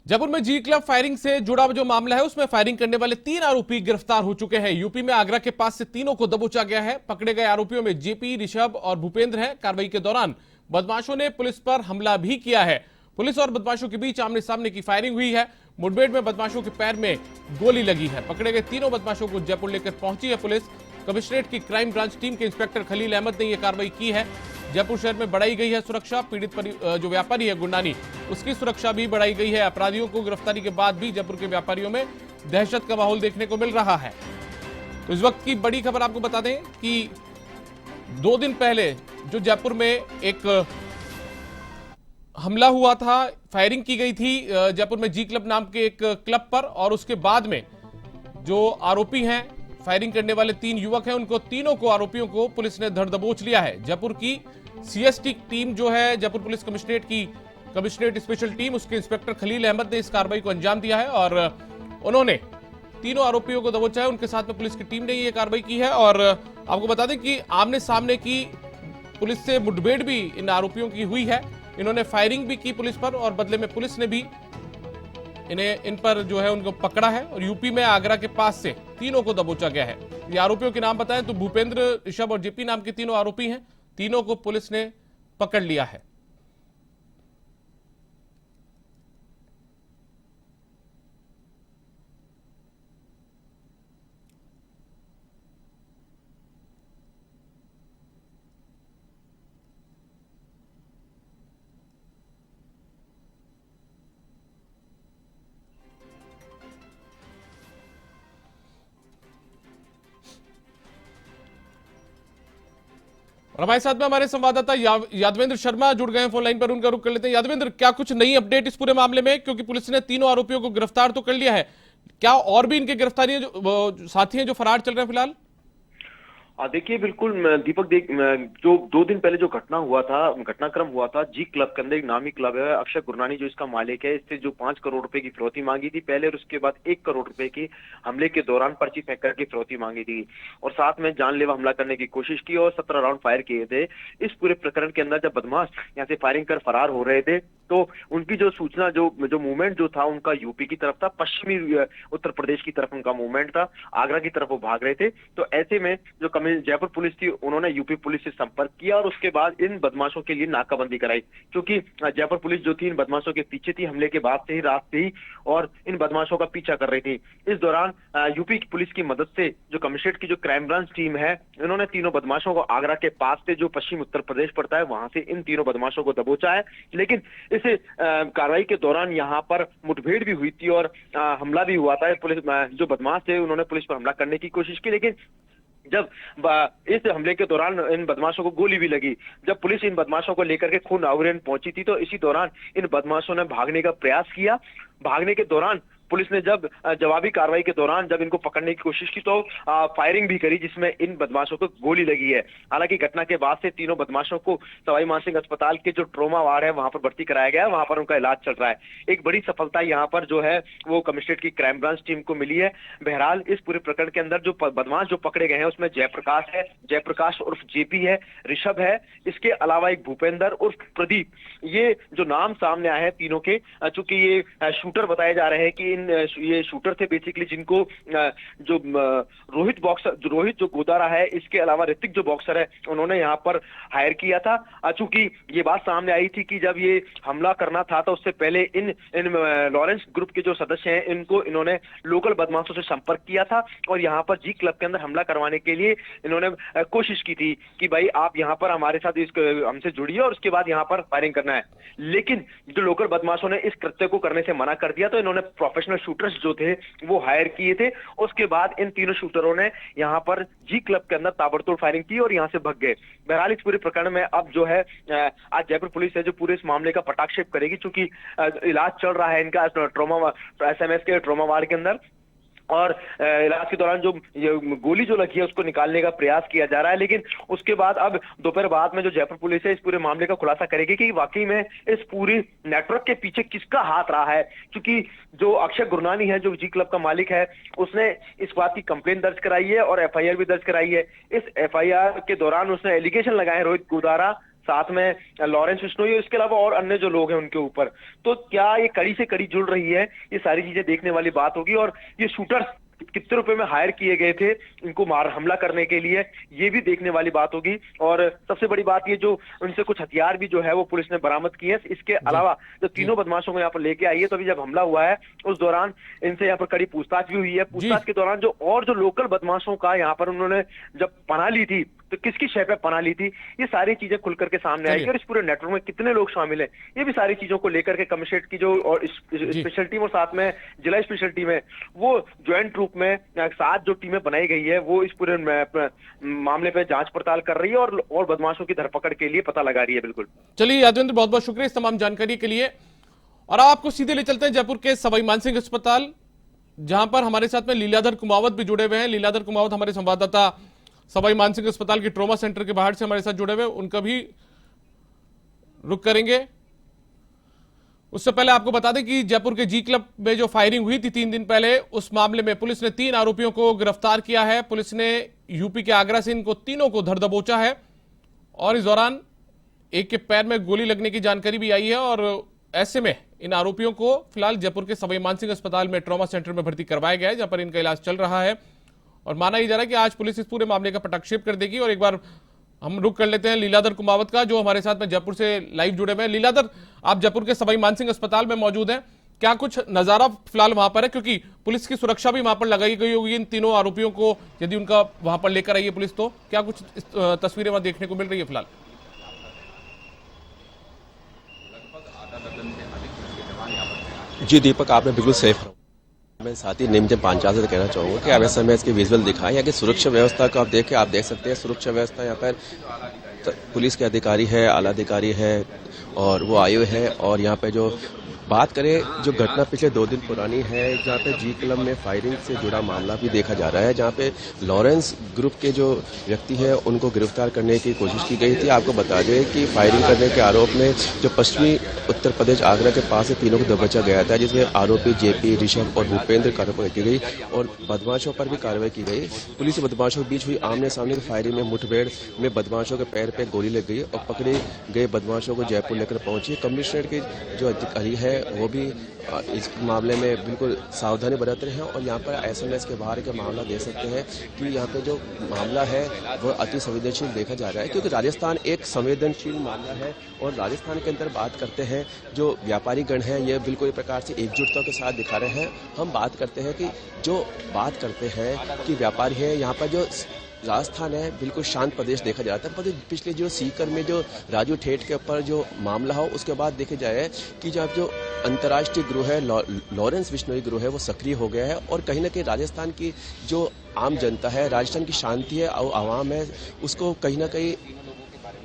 जयपुर में G club firing से जुड़ा जो मामला है उसमें फायरिंग करने वाले 3 आरोपी गिरफ्तार हो चुके हैं। यूपी में आगरा के पास से तीनों को दबोचा गया है। पकड़े गए आरोपियों में जेपी, ऋषभ और भूपेंद्र हैं। कार्रवाई के दौरान बदमाशों ने पुलिस पर हमला भी किया है। पुलिस और बदमाशों के बीच आमने सामने की फायरिंग हुई है। मुठभेड़ में बदमाशों के पैर में गोली लगी है। पकड़े गए तीनों बदमाशों को जयपुर लेकर पहुंची है पुलिस। कमिश्नरेट की क्राइम ब्रांच टीम के इंस्पेक्टर खलील अहमद ने यह कार्रवाई की है। जयपुर शहर में बढ़ाई गई है सुरक्षा। पीड़ित जो व्यापारी है गुंडानी, उसकी सुरक्षा भी बढ़ाई गई है। अपराधियों को गिरफ्तारी के बाद भी जयपुर के व्यापारियों में दहशत का माहौल देखने को मिल रहा है। तो इस वक्त की बड़ी खबर आपको बता दें कि 2 दिन पहले जो जयपुर में एक हमला हुआ था, फायरिंग की गई थी जयपुर में जी क्लब नाम के एक क्लब पर, और उसके बाद में जो आरोपी हैं, फायरिंग करने वाले 3 युवक हैं, उनको तीनों को आरोपियों को पुलिस ने धर दबोच लिया है। जयपुर की सीएसटी टीम जो है, Jaipur police commissionerate special team, उसके इंस्पेक्टर खलील अहमद ने इस कार्रवाई को अंजाम दिया है और उन्होंने तीनों आरोपियों को दबोचा है। उनके साथ में पुलिस की टीम ने यह कार्रवाई की है। और आपको बता दें कि आमने सामने की पुलिस से मुठभेड़ भी इन आरोपियों की हुई है। इन्होंने फायरिंग भी की पुलिस पर और बदले में पुलिस ने भी इन पर जो है उनको पकड़ा है। और यूपी में आगरा के पास से तीनों को दबोचा गया है। ये आरोपियों के नाम बताएं तो भूपेंद्र, ऋषभ और जेपी नाम के तीनों आरोपी हैं। तीनों को पुलिस ने पकड़ लिया है। और हमारे साथ में हमारे संवाददाता यादवेंद्र शर्मा जुड़ गए हैं फोन लाइन पर। उनका रुख कर लेते हैं। यादवेंद्र, क्या कुछ नई अपडेट इस पूरे मामले में, क्योंकि पुलिस ने तीनों आरोपियों को गिरफ्तार तो कर लिया है, क्या और भी इनके गिरफ्तारी जो साथी हैं जो फरार चल रहे हैं फिलहाल? देखिए बिल्कुल दीपक, जो 2 दिन पहले जो घटनाक्रम हुआ था जी क्लब के अंदर, एक नामी क्लब है, अक्षय गुरनानी जो इसका मालिक है, इससे जो 5 करोड़ रुपए की फिरौती मांगी थी पहले, और उसके बाद 1 करोड़ रुपए की हमले के दौरान पर्ची फेंक करके फिरौती मांगी थी और साथ में जानलेवा हमला करने की कोशिश की और 17 राउंड फायर किए थे। इस पूरे प्रकरण के अंदर जब बदमाश यहाँ से फायरिंग कर फरार हो रहे थे तो उनकी जो सूचना, जो मूवमेंट जो था उनका यूपी की तरफ था, पश्चिमी उत्तर प्रदेश की तरफ उनका मूवमेंट था, आगरा की तरफ वो भाग रहे थे। तो ऐसे में जो जयपुर पुलिस थी उन्होंने यूपी पुलिस से संपर्क किया और उसके बाद इन बदमाशों के लिए नाकाबंदी कराई, क्योंकि जयपुर पुलिस जो थी इन बदमाशों के पीछे थी हमले के बाद से ही, रात से ही, और इन बदमाशों का पीछा कर रही थी। इस दौरान यूपी पुलिस की मदद से जो कमिश्नरेट की जो क्राइम ब्रांच टीम है, इन्होंने तीनों बदमाशों को आगरा के पास से, जो पश्चिम उत्तर प्रदेश पड़ता है, वहां से इन तीनों बदमाशों को दबोचा है। लेकिन इस कार्रवाई के दौरान यहाँ पर मुठभेड़ भी हुई थी और हमला भी हुआ था। पुलिस जो बदमाश थे उन्होंने पुलिस पर हमला करने की कोशिश की, लेकिन जब इस हमले के दौरान इन बदमाशों को गोली भी लगी। जब पुलिस इन बदमाशों को लेकर के खून आउरेन पहुंची थी तो इसी दौरान इन बदमाशों ने भागने का प्रयास किया। भागने के दौरान पुलिस ने जब जवाबी कार्रवाई के दौरान जब इनको पकड़ने की कोशिश की तो फायरिंग भी करी, जिसमें इन बदमाशों को गोली लगी है। हालांकि घटना के बाद से तीनों बदमाशों को सवाई मानसिंह अस्पताल के जो ट्रोमा वार्ड है वहां पर भर्ती कराया गया है, वहां पर उनका इलाज चल रहा है। एक बड़ी सफलता यहाँ पर जो है वो कमिश्नरेट की क्राइम ब्रांच टीम को मिली है। बहरहाल इस पूरे प्रकरण के अंदर जो बदमाश जो पकड़े गए हैं उसमें जयप्रकाश है, जयप्रकाश उर्फ जेपी है, ऋषभ है, इसके अलावा एक भूपेंद्र उर्फ प्रदीप, ये जो नाम सामने आए हैं तीनों के, चूंकि ये शूटर बताए जा रहे हैं कि ये शूटर थे बेसिकली, जिनको जो रोहित जो गोदारा है, इसके अलावा ऋतिक जो बॉक्सर है, उन्होंने यहाँ पर हायर किया था। चूंकि ये बात सामने आई थी कि जब ये हमला करना था तो उससे पहले इन लॉरेंस ग्रुप के जो सदस्य हैं इन्होंने लोकल बदमाशों से संपर्क किया था और यहाँ पर जी क्लब के अंदर हमला करवाने के लिए इन्होंने कोशिश की थी कि भाई आप यहाँ पर हमारे साथ हमसे जुड़िए और उसके बाद यहाँ पर फायरिंग करना है। लेकिन जो लोकल बदमाशों ने इस कृत्य को करने से मना कर दिया तो इन्होंने प्रोफेशनल शूटर्स जो थे वो हायर किए थे। उसके बाद इन तीनों शूटरों ने यहाँ पर जी क्लब के अंदर ताबड़तोड़ फायरिंग की और यहाँ से भाग गए। बहरहाल इस पूरे प्रकरण में अब जो है आज जयपुर पुलिस है जो पूरे इस मामले का पटाक्षेप करेगी, चूंकि इलाज चल रहा है इनका ट्रॉमा एसएमएस के ट्रॉमा वार्ड के अंदर, और इलाज के दौरान जो गोली जो लगी है उसको निकालने का प्रयास किया जा रहा है। लेकिन उसके बाद अब दोपहर बाद में जो जयपुर पुलिस है इस पूरे मामले का खुलासा करेगी कि वाकई में इस पूरी नेटवर्क के पीछे किसका हाथ रहा है, क्योंकि जो अक्षय गुरनानी है जो जी क्लब का मालिक है उसने इस बात की कंप्लेन दर्ज कराई है और एफआईआर भी दर्ज कराई है। इस एफआईआर के दौरान उसने एलिगेशन लगाए रोहित गोदारा, साथ में लॉरेंस बिश्नोई और इसके अलावा और अन्य जो लोग हैं उनके ऊपर। तो क्या ये कड़ी से कड़ी जुड़ रही है, ये सारी चीजें देखने वाली बात होगी। और ये शूटर्स कितने रुपए में हायर किए गए थे इनको मार हमला करने के लिए, ये भी देखने वाली बात होगी। और सबसे बड़ी बात ये, जो उनसे कुछ हथियार भी जो है वो पुलिस ने बरामद किए हैं। इसके अलावा जो तीनों बदमाशों को यहाँ पर लेके आई है, तो अभी जब हमला हुआ है उस दौरान इनसे यहाँ पर कड़ी पूछताछ भी हुई है। पूछताछ के दौरान जो लोकल बदमाशों का यहाँ पर उन्होंने जब पनाह ली थी, तो किसकी शय पे पनाह ली थी, ये सारी चीजें खुल करके सामने आएगी। और इस पूरे नेटवर्क में कितने लोग शामिल हैं, ये भी सारी चीजों को लेकर के कमिश्नरेट की जो और स्पेशल टीम और साथ में जिला स्पेशल टीम है, वो ज्वाइंट रूप में 7 जो टीमें बनाई गई है, वो इस पूरे मामले पे जांच पड़ताल कर रही है और बदमाशों की धरपकड़ के लिए पता लगा रही है। बिल्कुल। चलिए यादवेंद्र, बहुत बहुत शुक्रिया इस तमाम जानकारी के लिए। और आपको सीधे ले चलते हैं जयपुर के सवाई मानसिंह अस्पताल, जहां पर हमारे साथ में लीलाधर कुमावत भी जुड़े हुए हैं। लीलाधर कुमावत हमारे संवाददाता सवाई मानसिंह अस्पताल के ट्रॉमा सेंटर के बाहर से हमारे साथ जुड़े हुए, उनका भी रुख करेंगे। उससे पहले आपको बता दें कि जयपुर के जी क्लब में जो फायरिंग हुई थी 3 दिन पहले, उस मामले में पुलिस ने 3 आरोपियों को गिरफ्तार किया है। पुलिस ने यूपी के आगरा से इनको तीनों को धर दबोचा है और इस दौरान एक के पैर में गोली लगने की जानकारी भी आई है। और ऐसे में इन आरोपियों को फिलहाल जयपुर के सवाई मानसिंह अस्पताल में ट्रॉमा सेंटर में भर्ती करवाया गया है, जहां पर इनका इलाज चल रहा है। और माना ही जा रहा है कि आज पुलिस इस पूरे मामले का पटाक्षेप कर देगी। और एक बार हम रुक कर लेते हैं लीलाधर कुमावत का, जो हमारे साथ में जयपुर से लाइव जुड़े हुए हैं। लीलाधर, आप जयपुर के सवाई मानसिंह अस्पताल में मौजूद हैं, क्या कुछ नजारा फिलहाल वहां पर है? क्योंकि पुलिस की सुरक्षा भी वहां पर लगाई गई होगी इन तीनों आरोपियों को, यदि उनका वहां पर लेकर आई है पुलिस, तो क्या कुछ तस्वीरें वहां देखने को मिल रही है फिलहाल? जी दीपक, आपने बिल्कुल सेफ रहा। मैं साथ ही निमजन पांचाल से कहना चाहूंगा कि अब इस समय इसके विजुअल दिखाएं। यहाँ की सुरक्षा व्यवस्था को आप देख सकते हैं। सुरक्षा व्यवस्था यहाँ पर पुलिस के अधिकारी है, आला अधिकारी है और वो आए हुए हैं। और यहाँ पे जो बात करें, जो घटना पिछले 2 दिन पुरानी है, जहाँ पे जी क्लब में फायरिंग से जुड़ा मामला भी देखा जा रहा है, जहाँ पे लॉरेंस ग्रुप के जो व्यक्ति है उनको गिरफ्तार करने की कोशिश की गई थी। आपको बता दें कि फायरिंग करने के आरोप में जो पश्चिमी उत्तर प्रदेश आगरा के पास से तीनों को दबोचा गया था, जिसमें आरोपी जेपी, ऋषभ और भूपेंद्र कार्रवाई की गई और बदमाशों पर भी कार्रवाई की गई। पुलिस और बदमाशों के बीच हुई आमने सामने की फायरिंग में मुठभेड़ में बदमाशों के पैर पे गोली लग गई और पकड़े गए बदमाशों को जयपुर लेकर पहुंची। कमिश्नरेट के जो अधिकारी है वो भी इस मामले में बिल्कुल सावधानी बरत रहे हैं। और यहाँ पर एसएमएस के बाहर का मामला देख सकते हैं कि यहाँ पे जो मामला है वो अति संवेदनशील देखा जा रहा है, क्योंकि राजस्थान एक संवेदनशील मामला है। और राजस्थान के अंदर बात करते हैं, जो व्यापारी गण है ये बिल्कुल एक प्रकार से एकजुटता के साथ दिखा रहे हैं। हम बात करते हैं कि जो बात करते हैं कि व्यापारी है, यहाँ पर जो राजस्थान है बिल्कुल शांत प्रदेश देखा जाता है। पर पिछले जो सीकर में जो राजू ठेठ के ऊपर जो मामला हो, उसके बाद देखे जाए कि जब जो अंतर्राष्ट्रीय गिरोह है लॉरेंस बिश्नोई गिरोह है वो सक्रिय हो गया है। और कहीं ना कहीं राजस्थान की जो आम जनता है, राजस्थान की शांति है और आवाम है, उसको कहीं ना कहीं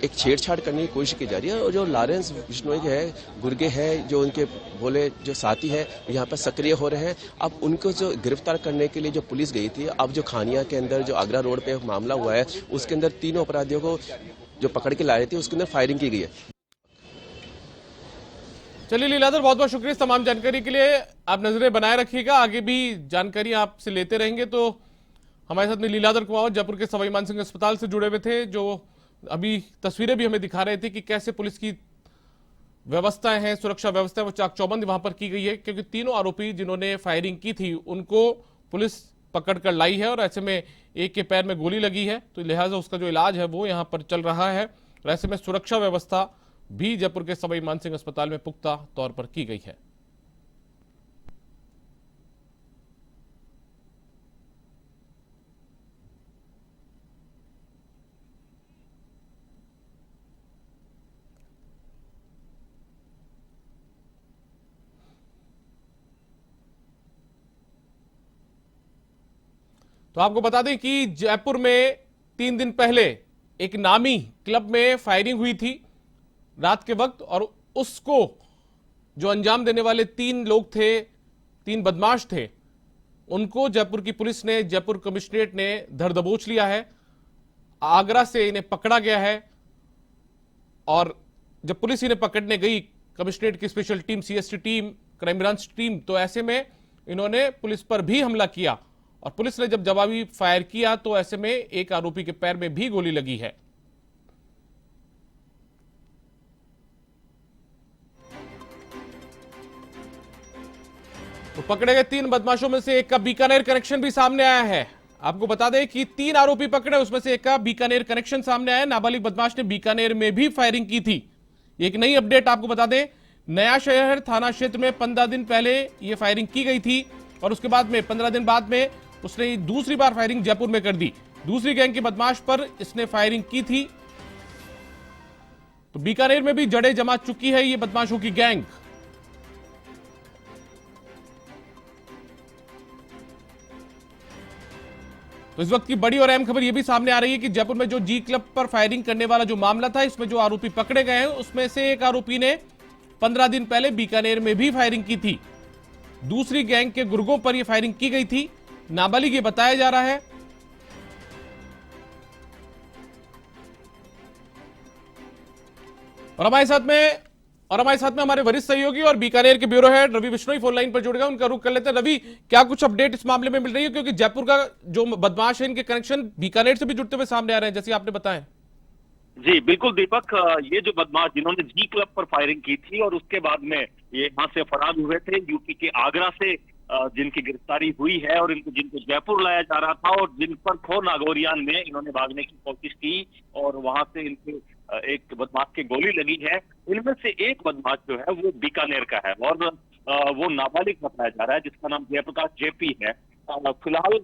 एक छेड़छाड़ करने की कोशिश की जा रही है। और जो लॉरेंस बिश्नोई है, गुर्गे हैं, जो उनके बोले जो साथी हैं, यहाँ पर सक्रिय हो रहे हैं। अब उनको जो गिरफ्तार करने के लिए जो पुलिस गई थी, अब जो खानिया के अंदर जो आगरा रोड पे मामला हुआ है, उसके अंदर तीनों अपराधियों को जो पकड़ के लाए थे, उसके अंदर फायरिंग की गई है। चलिए लीलाधर, बहुत बहुत शुक्रिया इस तमाम जानकारी के लिए। आप नजरें बनाए रखिएगा, आगे भी जानकारी आपसे लेते रहेंगे। तो हमारे साथ में लीलाधर कुमावत जयपुर के सवाई मानसिंह अस्पताल से जुड़े हुए थे, जो अभी तस्वीरें भी हमें दिखा रहे थे कि कैसे पुलिस की व्यवस्थाएं हैं, सुरक्षा व्यवस्था वो चाक चौबंद वहां पर की गई है, क्योंकि तीनों आरोपी जिन्होंने फायरिंग की थी उनको पुलिस पकड़ कर लाई है। और ऐसे में एक के पैर में गोली लगी है, तो लिहाजा उसका जो इलाज है वो यहां पर चल रहा है। और ऐसे में सुरक्षा व्यवस्था भी जयपुर के सवाई मानसिंह अस्पताल में पुख्ता तौर पर की गई है। तो आपको बता दें कि जयपुर में 3 दिन पहले एक नामी क्लब में फायरिंग हुई थी रात के वक्त, और उसको जो अंजाम देने वाले 3 लोग थे, 3 बदमाश थे, उनको जयपुर की पुलिस ने, जयपुर कमिश्नरेट ने धर दबोच लिया है। आगरा से इन्हें पकड़ा गया है। और जब पुलिस इन्हें पकड़ने गई, कमिश्नरेट की special team, CST team, crime branch team, तो ऐसे में इन्होंने पुलिस पर भी हमला किया। और पुलिस ने जब जवाबी फायर किया तो ऐसे में एक आरोपी के पैर में भी गोली लगी है। तो पकड़े गए 3 बदमाशों में से एक का बीकानेर कनेक्शन भी सामने आया है। आपको बता दें कि 3 आरोपी पकड़े, उसमें से एक का बीकानेर कनेक्शन सामने आया। नाबालिग बदमाश ने बीकानेर में भी फायरिंग की थी। एक नई अपडेट आपको बता दें, नया शहर थाना क्षेत्र में 15 दिन पहले यह फायरिंग की गई थी और उसके बाद में 15 दिन बाद में उसने दूसरी बार फायरिंग जयपुर में कर दी। दूसरी गैंग के बदमाश पर इसने फायरिंग की थी। तो बीकानेर में भी जड़ें जमा चुकी है ये बदमाशों की गैंग। तो इस वक्त की बड़ी और अहम खबर यह भी सामने आ रही है कि जयपुर में जो जी क्लब पर फायरिंग करने वाला जो मामला था, इसमें जो आरोपी पकड़े गए हैं उसमें से एक आरोपी ने 15 दिन पहले बीकानेर में भी फायरिंग की थी। दूसरी गैंग के गुर्गों पर यह फायरिंग की गई थी। नाबालिग ये बताया जा रहा है। और हमारे साथ में हमारे वरिष्ठ सहयोगी और बीकानेर के bureau head Ravi Bishnoi phone line पर जुड़ गए। उनका रुख कर लेते हैं। रवि, क्या कुछ अपडेट इस मामले में मिल रही है, क्योंकि जयपुर का जो बदमाश है इनके कनेक्शन बीकानेर से भी जुड़ते हुए सामने आ रहे हैं, जैसे आपने बताया। जी बिल्कुल दीपक, ये जो बदमाश जिन्होंने जी क्लब पर फायरिंग की थी और उसके बाद में ये यहाँ से फरार हुए थे, यूपी के आगरा से जिनकी गिरफ्तारी हुई है और जिनको जयपुर लाया जा रहा था और जिन पर खो नागौरियान में इन्होंने भागने की कोशिश की और वहां से इनके एक बदमाश की गोली लगी है। इनमें से एक बदमाश जो है वो बीकानेर का है और वो नाबालिग बताया जा रहा है, जिसका नाम जयप्रकाश जेपी है। फिलहाल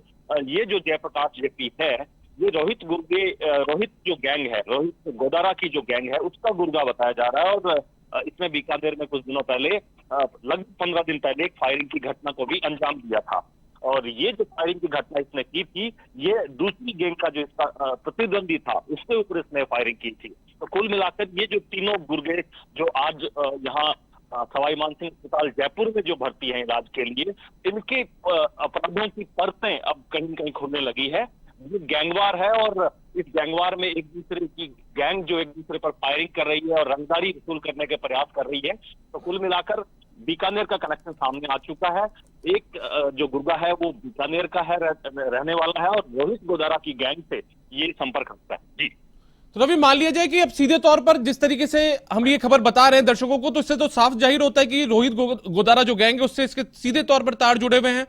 ये जो जयप्रकाश जेपी है, ये रोहित जो गैंग है, रोहित गोदारा की जो गैंग है, उसका गुर्गा बताया जा रहा है। और इसमें बीकानेर में कुछ दिनों पहले, लगभग 15 दिन पहले, एक फायरिंग की घटना को भी अंजाम दिया था। और ये जो फायरिंग की घटना इसने की थी, ये दूसरी गैंग का जो इसका प्रतिद्वंदी था उसके ऊपर इसने फायरिंग की थी। तो कुल मिलाकर ये जो तीनों गुर्गे जो आज यहाँ सवाई मानसिंह अस्पताल जयपुर में जो भर्ती हैं इलाज के लिए, इनके अपराधों की परतें अब कहीं कहीं खुलने लगी है। ये गैंगवार है और इस गैंगवार में एक दूसरे की गैंग जो एक दूसरे पर फायरिंग कर रही है और रंगदारी वसूल करने के प्रयास कर रही है। तो कुल मिलाकर बीकानेर का कनेक्शन सामने आ चुका है। एक जो गुर्गा है वो बीकानेर का है, रहने वाला है, और रोहित गोदारा की गैंग से ये संपर्क रखता है। जी तो रवि, मान लिया जाए कि अब सीधे तौर पर जिस तरीके से हम ये खबर बता रहे हैं दर्शकों को, तो इससे तो साफ जाहिर होता है कि रोहित गोदारा जो गैंग है उससे इसके सीधे तौर पर तार जुड़े हुए हैं।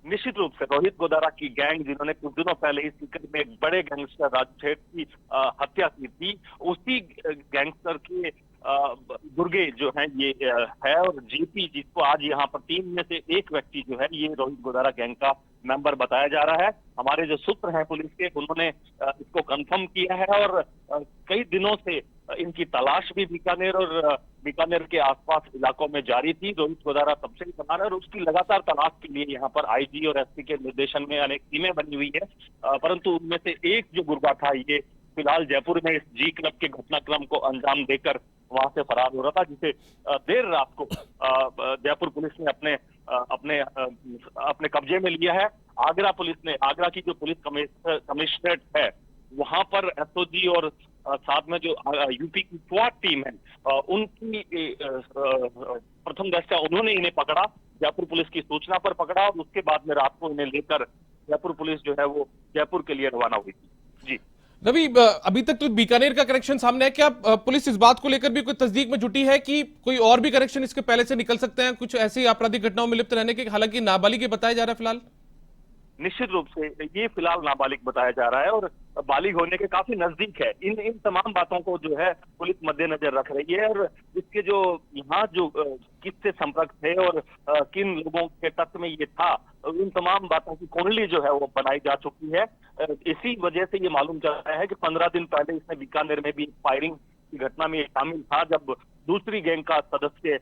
निश्चित रूप से रोहित गोदारा की गैंग, जिन्होंने कुछ दिनों पहले इस सीकर में एक बड़े गैंगस्टर राजू सेठ की हत्या की थी, उसी गैंगस्टर के गुर्गे जो है ये है। और जीपी, जिसको आज यहाँ पर 3 में से एक व्यक्ति जो है ये रोहित गोदारा गैंग का मेंबर बताया जा रहा है। हमारे जो सूत्र हैं पुलिस के, उन्होंने इसको कंफर्म किया है और कई दिनों से इनकी तलाश भी बीकानेर और बीकानेर के आसपास इलाकों में जारी थी। रोहित गोदारा सबसे फरार है और उसकी लगातार तलाश के लिए यहाँ पर आईजी और एसपी के निर्देशन में अनेक टीमें बनी हुई है। परंतु उनमें से एक जो गुर्गा था, ये फिलहाल जयपुर में इस जी क्लब के घटनाक्रम को अंजाम देकर वहां से फरार हो रहा था, जिसे देर रात को जयपुर पुलिस ने अपने कब्जे में लिया है। आगरा की जो पुलिस कमिश्नरेट है, वहां पर एसओजी और साथ में जो यूपी की स्वाट टीम है, उनकी प्रथम दृष्टया उन्होंने इन्हें पकड़ा, जयपुर पुलिस की सूचना पर पकड़ा और उसके बाद में रात को इन्हें लेकर जयपुर पुलिस जो है वो जयपुर के लिए रवाना हुई थी। जी रवि, अभी तक तो बीकानेर का कनेक्शन सामने है। क्या पुलिस इस बात को लेकर भी कोई तस्दीक में जुटी है कि कोई और भी कनेक्शन इसके पहले से निकल सकते हैं, कुछ ऐसी आपराधिक घटनाओं में लिप्त रहने के? हालांकि नाबालिग ये बताया जा रहा है फिलहाल। निश्चित रूप से ये फिलहाल नाबालिग बताया जा रहा है और बालिग होने के काफी नजदीक है। इन तमाम बातों को जो है पुलिस मद्देनजर रख रही है और इसके जो यहाँ जो किससे संपर्क थे और किन लोगों के तत्व में ये था, इन तमाम बातों की कुंडली जो है वो बनाई जा चुकी है। इसी वजह से ये मालूम चल रहा है कि 15 दिन पहले इसने बीकानेर में भी फायरिंग की घटना में शामिल था, जब दूसरी गैंग का सदस्य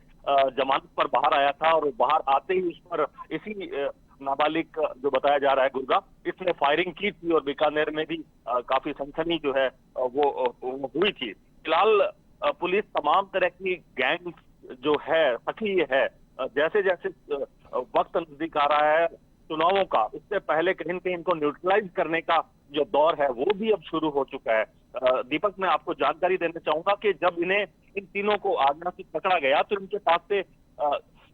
जमानत पर बाहर आया था और बाहर आते ही उस पर इसी नाबालिग जो बताया जा रहा है गुर्गा, इसने फायरिंग की थी और बीकानेर में भी काफी सनसनी जो है वो हुई थी। फिलहाल पुलिस तमाम तरह की गैंग जो है सक्रिय है। जैसे जैसे वक्त नजदीक आ रहा है चुनावों का, उससे पहले कहीं न कहीं इनको न्यूट्रलाइज करने का जो दौर है वो भी अब शुरू हो चुका है। दीपक, मैं आपको जानकारी देना चाहूंगा कि जब इन तीनों को आगरा से पकड़ा गया तो इनके पास से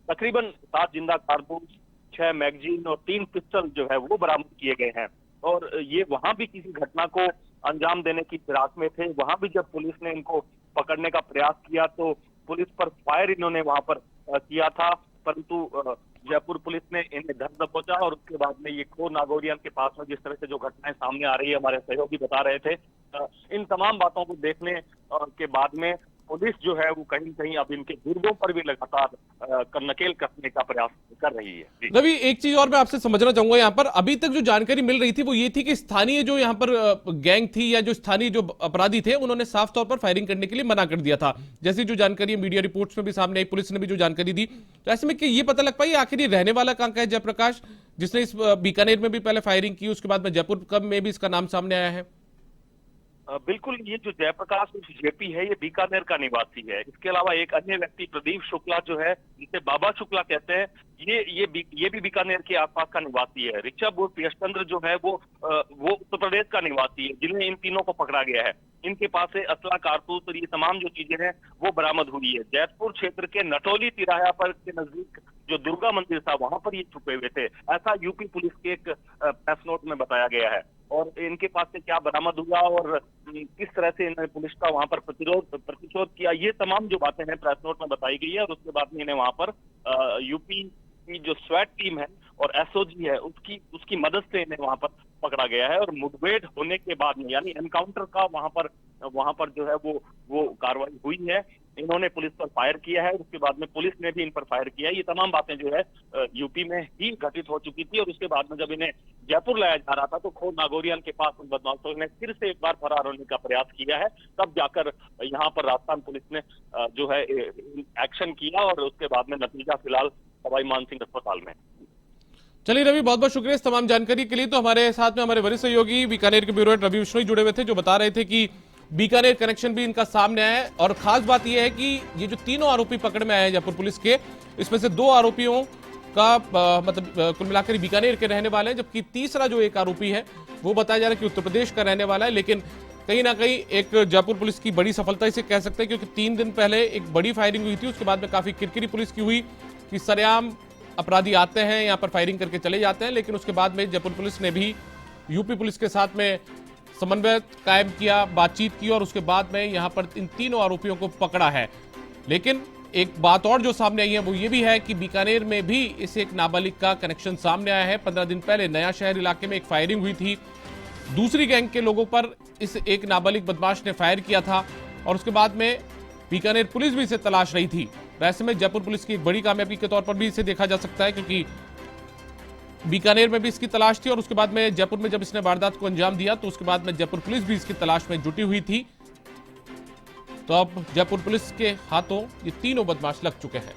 तकरीबन 7 जिंदा कारतूस, 6 मैगजीन और 3 पिस्टल जो है वो बरामद किए गए हैं। और ये वहां भी किसी घटना को अंजाम देने की फिराक में थे। वहां भी जब पुलिस ने इनको पकड़ने का प्रयास किया तो पुलिस पर फायर इन्होंने वहां पर किया था। परंतु जयपुर पुलिस ने इन्हें धर दबोचा और उसके बाद में ये खो नागौरियन के पास में जिस तरह से जो घटनाएं सामने आ रही है, हमारे सहयोगी बता रहे थे, इन तमाम बातों को देखने के बाद में पुलिस जो है वो कहीं कहीं अब इनके दुर्गों पर भी लगातार नकेल कसने का प्रयास कर रही है। जी। रवि, एक चीज और मैं आपसे समझना चाहूंगा, यहाँ पर अभी तक जो जानकारी मिल रही थी वो ये थी कि स्थानीय जो यहाँ पर गैंग थी या जो स्थानीय जो अपराधी थे उन्होंने साफ तौर पर फायरिंग करने के लिए मना कर दिया था। जैसी जो जानकारी मीडिया रिपोर्ट्स में भी सामने आई, पुलिस ने भी जो जानकारी दी, तो ऐसे में कि ये पता लग पाई आखिर ये रहने वाला कहाँ का है जयप्रकाश, जिसने इस बीकानेर में भी पहले फायरिंग की, उसके बाद में जयपुर कब में भी इसका नाम सामने आया है? बिल्कुल, ये जो जयप्रकाश जेपी है ये बीकानेर का निवासी है। इसके अलावा एक अन्य व्यक्ति प्रदीप शुक्ला जो है, जिसे बाबा शुक्ला कहते हैं, ये भी बीकानेर के आसपास का निवासी है। ऋषभ उर्फ यशचंद्र जो है वो उत्तर प्रदेश का निवासी है, जिन्हें इन तीनों को पकड़ा गया है। इनके पास से असला, कारतूस और ये तमाम जो चीजें हैं वो बरामद हुई है। जैतपुर क्षेत्र के नटोली तिराया पर के नजदीक जो दुर्गा मंदिर था वहां पर ये छुपे हुए थे, ऐसा यूपी पुलिस के एक प्रेस नोट में बताया गया है। और इनके पास से क्या बरामद हुआ और किस तरह से इन्होंने पुलिस का वहां पर प्रतिशोध किया, ये तमाम जो बातें हैं प्रेस नोट में बताई गई है। और उसके बाद में इन्हें वहां पर यूपी की जो स्वैट टीम है और एसओजी है उसकी मदद से इन्हें वहां पर पकड़ा गया है। और मुठभेड़ होने के बाद में, यानी एनकाउंटर का वहां पर जो है वो कार्रवाई हुई है। इन्होंने पुलिस पर फायर किया है, उसके बाद में पुलिस ने भी इन पर फायर किया है। ये तमाम बातें जो है यूपी में ही घटित हो चुकी थी। और उसके बाद में जब इन्हें जयपुर लाया जा रहा था तो खो नागौरियन के पास उन बदमाशों ने फिर से एक बार फरार होने का प्रयास किया है। तब जाकर यहाँ पर राजस्थान पुलिस ने जो है एक्शन किया और उसके बाद में नतीजा फिलहाल सवाई मानसिंह अस्पताल में। चलिए रवि, बहुत बहुत शुक्रिया इस तमाम जानकारी के लिए। तो हमारे साथ में हमारे वरिष्ठ सहयोगी बीकानेर के ब्यूरो हेड रवि बिश्नोई जुड़े हुए थे, जो बता रहे थे कि बीकानेर कनेक्शन भी इनका सामने आया है। और खास बात यह है कि ये जो तीनों आरोपी पकड़ में आए हैं जयपुर पुलिस के, इसमें से 2 आरोपियों का मतलब कुल मिलाकर बीकानेर के रहने वाले हैं, जबकि तीसरा जो एक आरोपी है वो बताया जा रहा है कि उत्तर प्रदेश का रहने वाला है। लेकिन कहीं ना कहीं एक जयपुर पुलिस की बड़ी सफलता इसे कह सकते हैं, क्योंकि 3 दिन पहले एक बड़ी फायरिंग हुई थी, उसके बाद में काफी किरकिरी पुलिस की हुई कि सरेआम अपराधी आते हैं यहाँ पर फायरिंग करके चले जाते हैं। लेकिन उसके बाद में जयपुर पुलिस ने भी यूपी पुलिस के साथ में समन्वय कायम किया, बातचीत की और उसके बाद में यहाँ पर इन तीनों आरोपियों को पकड़ा है। लेकिन एक बात और जो सामने आई है वो ये भी है कि बीकानेर में भी इस एक नाबालिग का कनेक्शन सामने आया है। 15 दिन पहले नया शहर इलाके में एक फायरिंग हुई थी, दूसरी गैंग के लोगों पर इस एक नाबालिग बदमाश ने फायर किया था और उसके बाद में बीकानेर पुलिस भी इसे तलाश रही थी। वैसे में जयपुर पुलिस की एक बड़ी कामयाबी के तौर पर भी इसे देखा जा सकता है, क्योंकि बीकानेर में भी इसकी तलाश थी और उसके बाद में जयपुर में जब इसने वारदात को अंजाम दिया तो उसके बाद में जयपुर पुलिस भी इसकी तलाश में जुटी हुई थी। तो अब जयपुर पुलिस के हाथों ये तीनों बदमाश लग चुके हैं।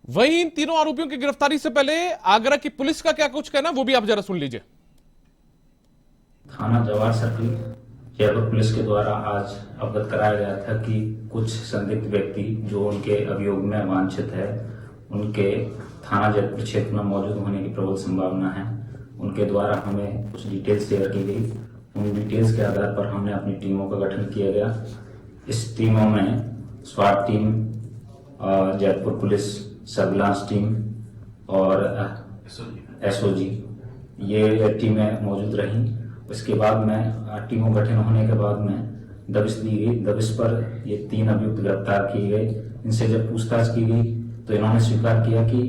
वहीं इन तीनों आरोपियों की गिरफ्तारी से पहले आगरा की पुलिस का क्या कुछ कहना, वो भी आप जरा सुन लीजिए। थाना जवाहर सर्किल जयपुर पुलिस के द्वारा आज अवगत कराया गया था कि कुछ संदिग्ध व्यक्ति जो उनके अभियोग में वांछित है, उनके थाना जयपुर क्षेत्र में मौजूद होने की प्रबल संभावना है। उनके द्वारा हमें कुछ डिटेल्स शेयर की गई। उन डिटेल्स के आधार पर हमने अपनी टीमों का गठन किया गया। इस टीमों में स्वाट team, Jaipur police surveillance team और एसओजी ये टीमें मौजूद रहीं। इसके बाद में टीमों गठन होने के बाद में दबिश दी गई। दबिश पर ये 3 अभियुक्त गिरफ्तार किए गए। इनसे जब पूछताछ की गई तो इन्होंने स्वीकार किया कि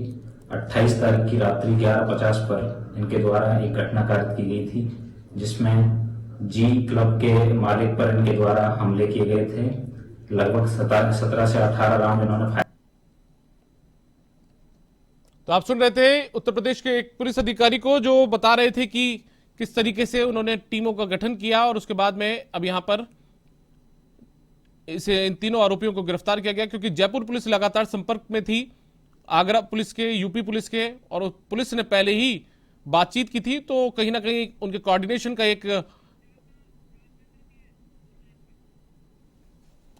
28 तारीख की रात्रि 11:50 पर इनके द्वारा एक घटना कारित की गई थी, जिसमें जी क्लब के मालिक पर इनके द्वारा हमले किए गए थे। लगभग 17 से 18 राउंड इन्होंने फायर। तो आप सुन रहे थे उत्तर प्रदेश के एक पुलिस अधिकारी को, जो बता रहे थे कि किस तरीके से उन्होंने टीमों का गठन किया और उसके बाद में अब यहां पर इन तीनों आरोपियों को गिरफ्तार किया गया, क्योंकि जयपुर पुलिस लगातार संपर्क में थी आगरा पुलिस के, यूपी पुलिस के, और पुलिस ने पहले ही बातचीत की थी। तो कहीं ना कहीं उनके कोऑर्डिनेशन का एक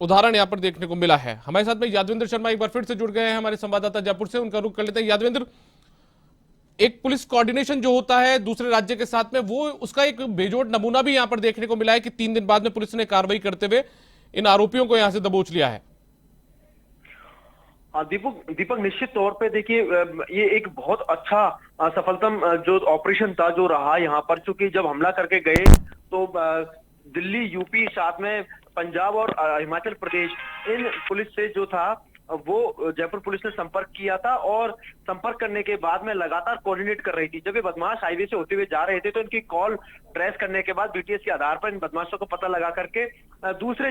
उदाहरण यहाँ पर देखने को मिला है। हमारे साथ में यादविंद्र शर्मा एक बार फिर से जुड़ गए हैं, हमारे संवाददाता जयपुर से, उनका रुख कर लेते हैं। यादविंद्र, एक पुलिस कोऑर्डिनेशन जो होता है दूसरे राज्य के साथ में, वो उसका एक बेजोड़ नमूना भी यहाँ पर देखने को मिला है कि 3 दिन बाद में पुलिस ने कार्रवाई करते हुए इन आरोपियों को यहां से दबोच लिया है। दीपक निश्चित तौर पे देखिए, ये एक बहुत अच्छा सफलतम जो ऑपरेशन था जो रहा यहाँ पर, क्योंकि जब हमला करके गए तो दिल्ली, यूपी, साथ में पंजाब और हिमाचल प्रदेश, इन पुलिस से जो था वो जयपुर पुलिस ने संपर्क किया था, और संपर्क करने के बाद में लगातार कोऑर्डिनेट कर रही थी। जब ये बदमाश हाईवे से होते हुए जा रहे थे तो इनकी कॉल ट्रेस करने के बाद बीटीएस के आधार पर इन बदमाशों को पता लगा करके दूसरे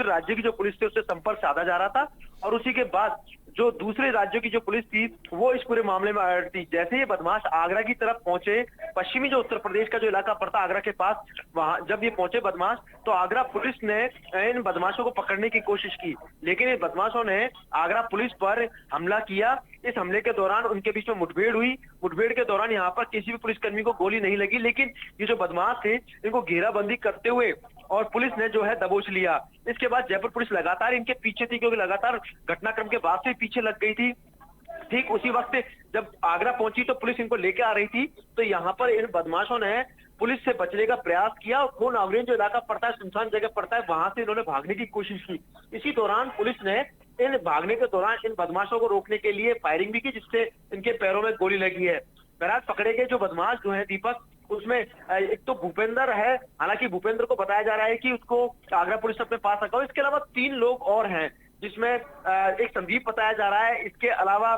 राज्य की जो पुलिस थी उससे संपर्क साधा जा रहा था, और उसी के बाद जो दूसरे राज्यों की जो पुलिस थी वो इस पूरे मामले में अलर्ट थी। जैसे ये बदमाश आगरा की तरफ पहुंचे, पश्चिमी जो उत्तर प्रदेश का जो इलाका पड़ता आगरा के पास, वहां जब ये पहुंचे बदमाश, तो आगरा पुलिस ने इन बदमाशों को पकड़ने की कोशिश की, लेकिन इन बदमाशों ने आगरा पुलिस पर हमला किया। इस हमले के दौरान उनके बीच में मुठभेड़ हुई। मुठभेड़ के दौरान यहाँ पर किसी भी पुलिसकर्मी को गोली नहीं लगी, लेकिन ये जो बदमाश थे इनको घेराबंदी करते हुए और पुलिस ने जो है दबोच लिया। इसके बाद जयपुर पुलिस लगातार इनके पीछे थी, क्योंकि लगातार घटनाक्रम के बाद से पीछे लग गई थी। ठीक उसी वक्त जब आगरा पहुंची तो पुलिस इनको लेके आ रही थी, तो यहाँ पर इन बदमाशों ने पुलिस से बचने का प्रयास किया, और खून आवरण जो इलाका पड़ता है, सुनसान जगह पड़ता है, वहां से इन्होंने भागने की कोशिश की। इसी दौरान पुलिस ने इन भागने के दौरान इन बदमाशों को रोकने के लिए फायरिंग भी की, जिससे इनके पैरों में गोली लगी है। बहरहाल पकड़े गए जो बदमाश जो है दीपक, उसमें एक तो भूपेंद्र है, हालांकि भूपेंद्र को बताया जा रहा है कि उसको आगरा पुलिस ने अपने पास रखा। इसके अलावा 3 लोग और हैं, जिसमें एक संदीप बताया जा रहा है, इसके अलावा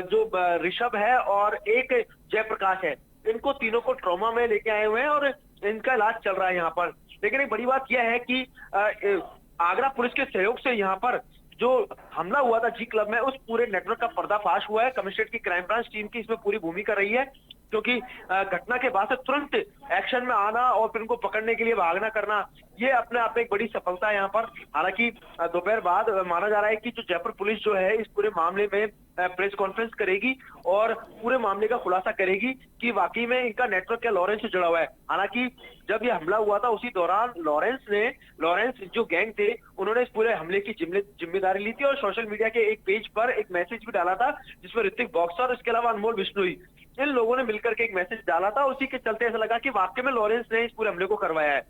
जो ऋषभ है और एक जयप्रकाश है। इनको तीनों को ट्रॉमा में लेके आए हुए हैं और इनका इलाज चल रहा है यहाँ पर। लेकिन एक बड़ी बात यह है कि आगरा पुलिस के सहयोग से यहाँ पर जो हमला हुआ था जी क्लब में, उस पूरे नेटवर्क का पर्दाफाश हुआ है। कमिश्नरेट की क्राइम ब्रांच टीम की इसमें पूरी भूमिका रही है, क्योंकि घटना के बाद से तुरंत एक्शन में आना और फिर उनको पकड़ने के लिए भागना करना, ये अपने आप में एक बड़ी सफलता है यहाँ पर। हालांकि दोपहर बाद माना जा रहा है कि जो जयपुर पुलिस जो है इस पूरे मामले में प्रेस कॉन्फ्रेंस करेगी और पूरे मामले का खुलासा करेगी कि वाकई में इनका नेटवर्क क्या लॉरेंस से जुड़ा हुआ है। हालांकि जब ये हमला हुआ था उसी दौरान लॉरेंस जो गैंग थे उन्होंने इस पूरे हमले की जिम्मेदारी ली थी, और सोशल मीडिया के एक पेज पर एक मैसेज भी डाला था जिसमें ऋतिक बॉक्सर और इसके अलावा अनमोल बिश्नोई, इन लोगों ने मिलकर के एक मैसेज डाला था। उसी के चलते ऐसा लगा कि वाकई में लॉरेंस ने इस पूरे हमले को करवाया है।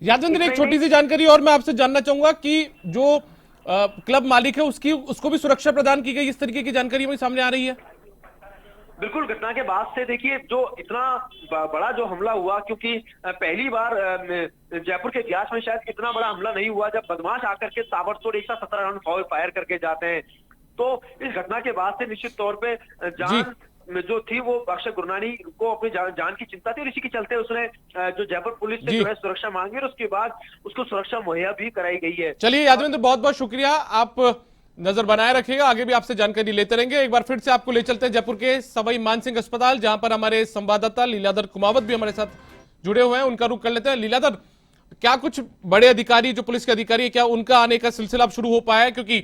यादविंद्र, एक छोटी सी जानकारी और मैं आपसे जानना चाहूंगा कि जो क्लब मालिक है उसको भी सुरक्षा प्रदान की गई, इस तरीके की जानकारी हमें सामने आ रही है। बिल्कुल, घटना के बाद से देखिए जो इतना बड़ा जो हमला हुआ, क्योंकि पहली बार जयपुर के इतिहास में शायद इतना बड़ा हमला नहीं हुआ जब बदमाश आकर के ताबड़तोड़ 117 राउंड फायर करके जाते हैं। तो इस घटना के बाद से निश्चित तौर पे जान जो थी वो अक्षय गुरनानी को अपनी जान की चिंता थी, और इसी के चलते उसने जो जयपुर पुलिस से जो है सुरक्षा मांगी और उसके बाद उसको सुरक्षा मुहैया भी कराई गई है। चलिए यादविंद्र, बहुत बहुत शुक्रिया, आप नजर बनाए रखिएगा, आगे भी आपसे जानकारी लेते रहेंगे। एक बार फिर से आपको ले चलते हैं जयपुर के सवाई मानसिंह अस्पताल, जहां पर हमारे संवाददाता लीलाधर कुमावत भी हमारे साथ जुड़े हुए हैं, उनका रुख कर लेते हैं। लीलाधर, क्या कुछ बड़े अधिकारी जो पुलिस के अधिकारी है, क्या उनका आने का सिलसिला अब शुरू हो पाया है? क्योंकि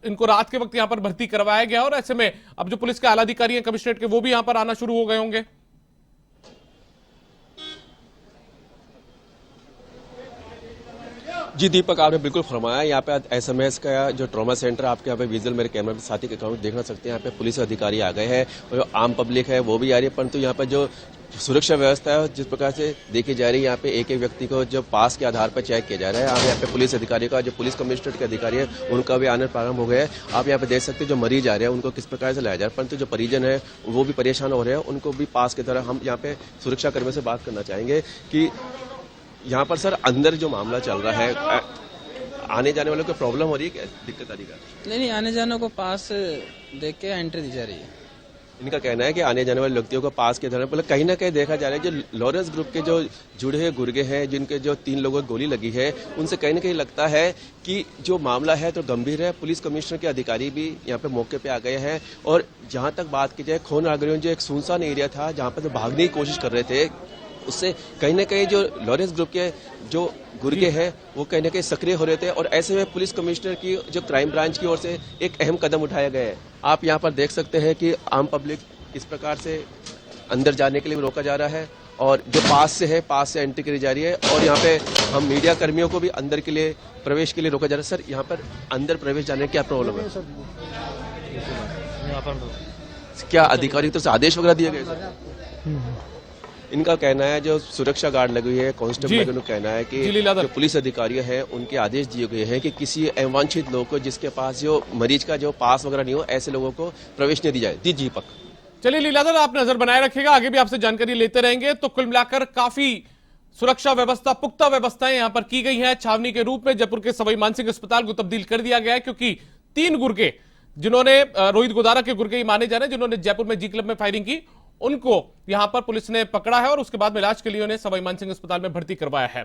इनको रात के वक्त यहां पर भर्ती करवाया गया और ऐसे में अब जो पुलिस के आला अधिकारी हैं कमिश्नरेट के, वो भी यहां पर आना शुरू हो गए होंगे। जी दीपक, आपने बिल्कुल फरमाया। यहाँ पे एसएमएस का जो ट्रॉमा सेंटर आपके यहाँ पे विजुअल मेरे कैमरा में साथी के अकाउंट देखना सकते हैं। यहाँ पे पुलिस अधिकारी आ गए हैं और जो आम पब्लिक है वो भी आ रही है, परंतु यहाँ पे जो सुरक्षा व्यवस्था है जिस प्रकार से देखी जा रही है, यहाँ पे एक एक व्यक्ति को जो पास के आधार पर चेक किया जा रहा है। आप यहाँ पे पुलिस अधिकारी का, जो पुलिस कमिश्नरेट के अधिकारी है, उनका भी आना प्रारंभ हो गया है। आप यहाँ पे देख सकते हैं जो मरीज आ रहे हैं उनको किस प्रकार से लाया जा रहा है, परंतु जो परिजन है वो भी परेशान हो रहे हैं, उनको भी पास की तरह। हम यहाँ पे सुरक्षा कर्मियों से बात करना चाहेंगे कि यहाँ पर सर अंदर जो मामला चल रहा है, आने जाने वालों को प्रॉब्लम हो रही है, क्या दिक्कत आ रही है? नहीं, आने जाने को पास देख के एंट्री दी जा रही है। इनका कहना है कि आने जाने वाले व्यक्तियों को पास के दौरान कहीं ना कहीं देखा जा रहा है जो लॉरेंस ग्रुप के जो जुड़े हुए गुर्गे हैं, जिनके जो 3 लोगों को गोली लगी है, उनसे कहीं ना कहीं लगता है कि जो मामला है तो गंभीर है। पुलिस कमिश्नर के अधिकारी भी यहाँ पे मौके पे आ गए हैं, और जहां तक बात की जाए खून आगरियों जो एक सुनसान एरिया था जहां पर भागने की कोशिश कर रहे थे, उससे कहीं ना कहीं जो लॉरेंस ग्रुप के जो गुर्गे हैं वो कहीं ना कहीं सक्रिय हो रहे थे, और ऐसे में पुलिस कमिश्नर की जो क्राइम ब्रांच की ओर से एक अहम कदम उठाया गया है। आप यहाँ पर देख सकते हैं कि आम पब्लिक किस प्रकार से अंदर जाने के लिए रोका जा रहा है, और जो पास से एंट्री करी जा रही है और यहाँ पे हम मीडिया कर्मियों को भी अंदर के लिए प्रवेश के लिए रोका जा रहा है। सर यहाँ पर अंदर प्रवेश जाने की क्या प्रॉब्लम है? क्या अधिकारी तो आदेश वगैरह दिए गए सर? इनका कहना है जो सुरक्षा गार्ड लगी हुई है, कांस्टेबल जी। लगे, उनका कहना है कि जी, लीलाधर। जो पुलिस अधिकारी हैं उनके आदेश दिए गए हैं कि किसी अवांछित लोग को जिसके पास जो मरीज का जो पास वगैरह नहीं हो ऐसे लोगों को प्रवेश नहीं दी जाए। जी दीपक। चलिए लीलाधर, आप नजर बनाए रखिएगा, आगे भी आपसे जानकारी लेते रहेंगे। तो कुल मिलाकर काफी सुरक्षा व्यवस्था, पुख्ता व्यवस्थाएं यहां पर की गई हैं। छावनी के रूप में जयपुर के सवाई मानसिंह अस्पताल को तब्दील कर दिया गया है, क्योंकि 3 गुर्गे जिन्होंने रोहित गोदारा के गुर्गे ही माने जा रहे हैं, जिन्होंने जयपुर में जी क्लब में फायरिंग की, उनको यहां पर पुलिस ने पकड़ा है और उसके बाद में इलाज के लिए उन्हें सवाई मानसिंह अस्पताल में भर्ती करवाया है।